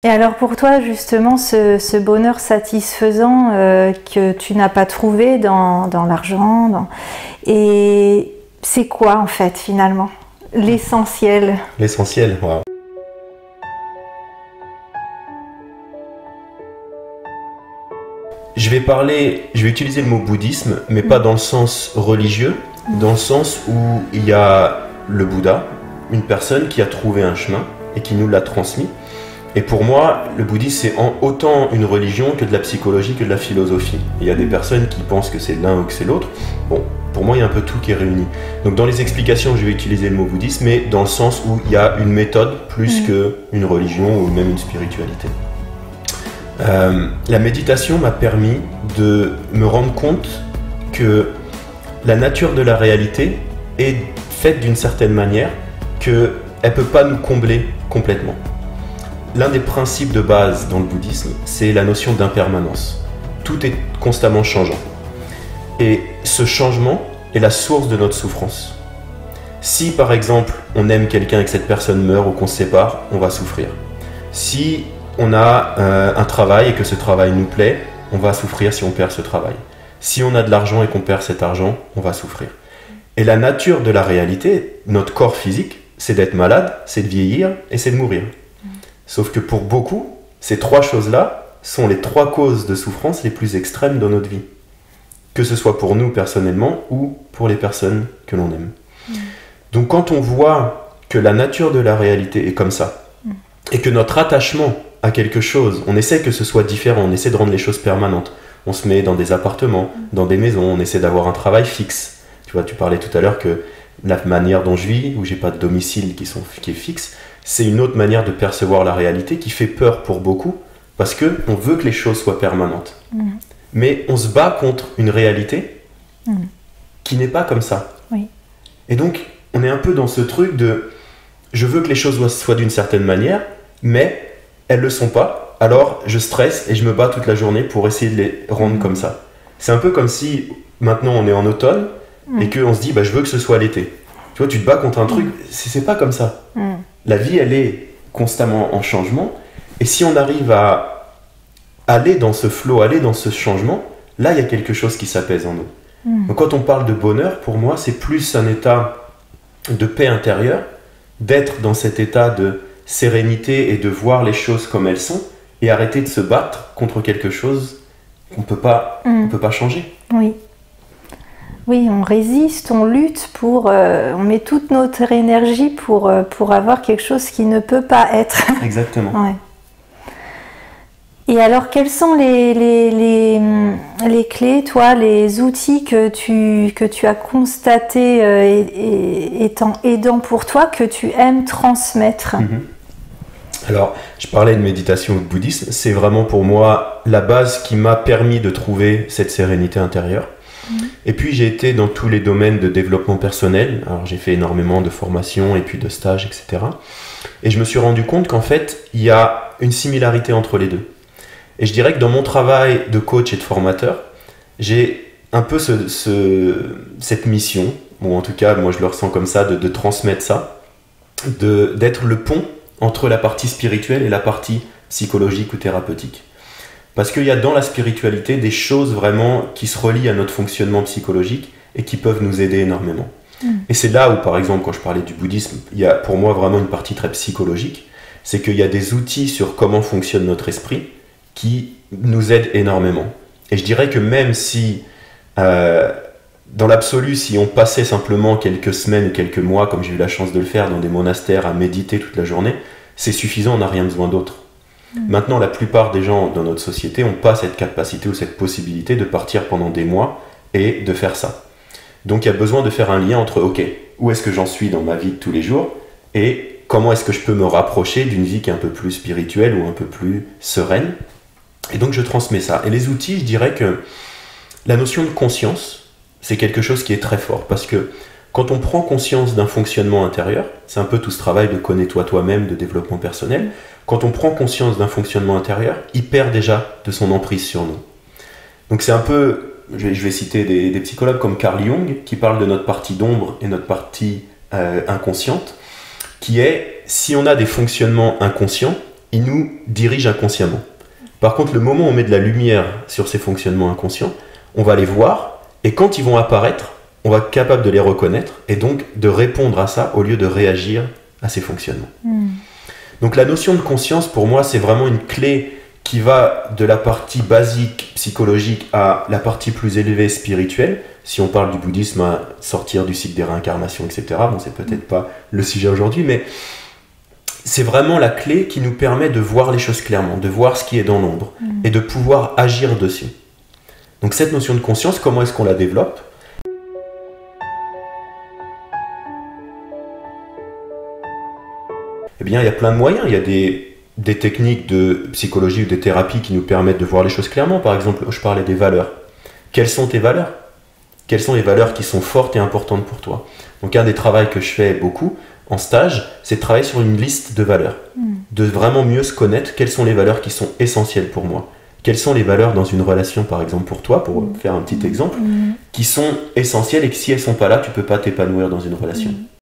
Et alors pour toi, justement, ce bonheur satisfaisant que tu n'as pas trouvé dans l'argent, et c'est quoi en fait finalement l'essentiel? L'essentiel, wow. Je vais utiliser le mot bouddhisme, mais pas dans le sens religieux, dans le sens où il y a le Bouddha, une personne qui a trouvé un chemin et qui nous l'a transmis. Et pour moi, le bouddhisme, c'est autant une religion que de la psychologie, que de la philosophie. Il y a des personnes qui pensent que c'est l'un ou que c'est l'autre. Bon, pour moi, il y a un peu tout qui est réuni. Donc dans les explications, je vais utiliser le mot bouddhisme, mais dans le sens où il y a une méthode plus qu'une religion ou même une spiritualité. La méditation m'a permis de me rendre compte que la nature de la réalité est faite d'une certaine manière qu'elle ne peut pas nous combler complètement. L'un des principes de base dans le bouddhisme, c'est la notion d'impermanence. Tout est constamment changeant. Et ce changement est la source de notre souffrance. Si par exemple on aime quelqu'un et que cette personne meurt ou qu'on se sépare, on va souffrir. Si on a un travail et que ce travail nous plaît, on va souffrir si on perd ce travail. Si on a de l'argent et qu'on perd cet argent, on va souffrir. Et la nature de la réalité, notre corps physique, c'est d'être malade, c'est de vieillir et c'est de mourir. Sauf que pour beaucoup, ces trois choses-là sont les trois causes de souffrance les plus extrêmes dans notre vie. Que ce soit pour nous personnellement ou pour les personnes que l'on aime. Donc quand on voit que la nature de la réalité est comme ça, et que notre attachement à quelque chose, on essaie que ce soit différent, on essaie de rendre les choses permanentes. On se met dans des appartements, dans des maisons, on essaie d'avoir un travail fixe. Tu vois, tu parlais tout à l'heure que la manière dont je vis, où j'ai pas de domicile qui est fixe, c'est une autre manière de percevoir la réalité qui fait peur pour beaucoup, parce qu'on veut que les choses soient permanentes. Mais on se bat contre une réalité qui n'est pas comme ça. Oui. Et donc, on est un peu dans ce truc de « je veux que les choses soient d'une certaine manière, mais elles ne le sont pas, alors je stresse et je me bats toute la journée pour essayer de les rendre comme ça. » C'est un peu comme si, maintenant on est en automne, et qu'on se dit bah, « je veux que ce soit l'été ». Tu vois, tu te bats contre un truc, c'est pas comme ça. La vie, elle est constamment en changement. Et si on arrive à aller dans ce flow, aller dans ce changement, là, il y a quelque chose qui s'apaise en nous. Donc, quand on parle de bonheur, pour moi, c'est plus un état de paix intérieure, d'être dans cet état de sérénité et de voir les choses comme elles sont, et arrêter de se battre contre quelque chose qu'on peut pas changer. Oui. Oui, on résiste, on lutte on met toute notre énergie pour avoir quelque chose qui ne peut pas être. Exactement. Ouais. Et alors, quels sont les clés, toi, les outils que tu as constatés étant aidants pour toi, que tu aimes transmettre? Alors, je parlais de méditation ou de bouddhisme, c'est vraiment pour moi la base qui m'a permis de trouver cette sérénité intérieure. Et puis j'ai été dans tous les domaines de développement personnel, alors j'ai fait énormément de formations et puis de stages, etc. Et je me suis rendu compte qu'en fait, il y a une similarité entre les deux. Et je dirais que dans mon travail de coach et de formateur, j'ai un peu cette mission, ou en tout cas, moi je le ressens comme ça, de transmettre ça, d'être le pont entre la partie spirituelle et la partie psychologique ou thérapeutique. Parce qu'il y a dans la spiritualité des choses vraiment qui se relient à notre fonctionnement psychologique et qui peuvent nous aider énormément. Et c'est là où, par exemple, quand je parlais du bouddhisme, il y a pour moi vraiment une partie très psychologique, c'est qu'il y a des outils sur comment fonctionne notre esprit qui nous aident énormément. Et je dirais que même si, dans l'absolu, si on passait simplement quelques semaines ou quelques mois, comme j'ai eu la chance de le faire dans des monastères, à méditer toute la journée, c'est suffisant, on n'a rien besoin d'autre. Maintenant, la plupart des gens dans notre société n'ont pas cette capacité ou cette possibilité de partir pendant des mois et de faire ça. Donc il y a besoin de faire un lien entre, ok, où est-ce que j'en suis dans ma vie de tous les jours et comment est-ce que je peux me rapprocher d'une vie qui est un peu plus spirituelle ou un peu plus sereine. Et donc je transmets ça. Et les outils, je dirais que la notion de conscience, c'est quelque chose qui est très fort parce que quand on prend conscience d'un fonctionnement intérieur, c'est un peu tout ce travail de connais-toi toi-même, de développement personnel, quand on prend conscience d'un fonctionnement intérieur, il perd déjà de son emprise sur nous. Donc c'est un peu, je vais citer des psychologues comme Carl Jung, qui parlent de notre partie d'ombre et notre partie inconsciente, qui est, si on a des fonctionnements inconscients, ils nous dirigent inconsciemment. Par contre, le moment où on met de la lumière sur ces fonctionnements inconscients, on va les voir, et quand ils vont apparaître, on va être capable de les reconnaître, et donc de répondre à ça au lieu de réagir à ces fonctionnements. Donc la notion de conscience, pour moi, c'est vraiment une clé qui va de la partie basique psychologique à la partie plus élevée spirituelle. Si on parle du bouddhisme, à sortir du cycle des réincarnations, etc. Bon, c'est peut-être pas le sujet aujourd'hui, mais c'est vraiment la clé qui nous permet de voir les choses clairement, de voir ce qui est dans l'ombre, et de pouvoir agir dessus. Donc cette notion de conscience, comment est-ce qu'on la développe ? Eh bien, il y a plein de moyens. Il y a des techniques de psychologie ou des thérapies qui nous permettent de voir les choses clairement. Par exemple, je parlais des valeurs. Quelles sont tes valeurs ? Quelles sont les valeurs qui sont fortes et importantes pour toi ? Donc un des travaux que je fais beaucoup en stage, c'est de travailler sur une liste de valeurs. De vraiment mieux se connaître. Quelles sont les valeurs qui sont essentielles pour moi ? Quelles sont les valeurs dans une relation, par exemple, pour toi, pour faire un petit exemple, qui sont essentielles et que si elles ne sont pas là, tu ne peux pas t'épanouir dans une relation.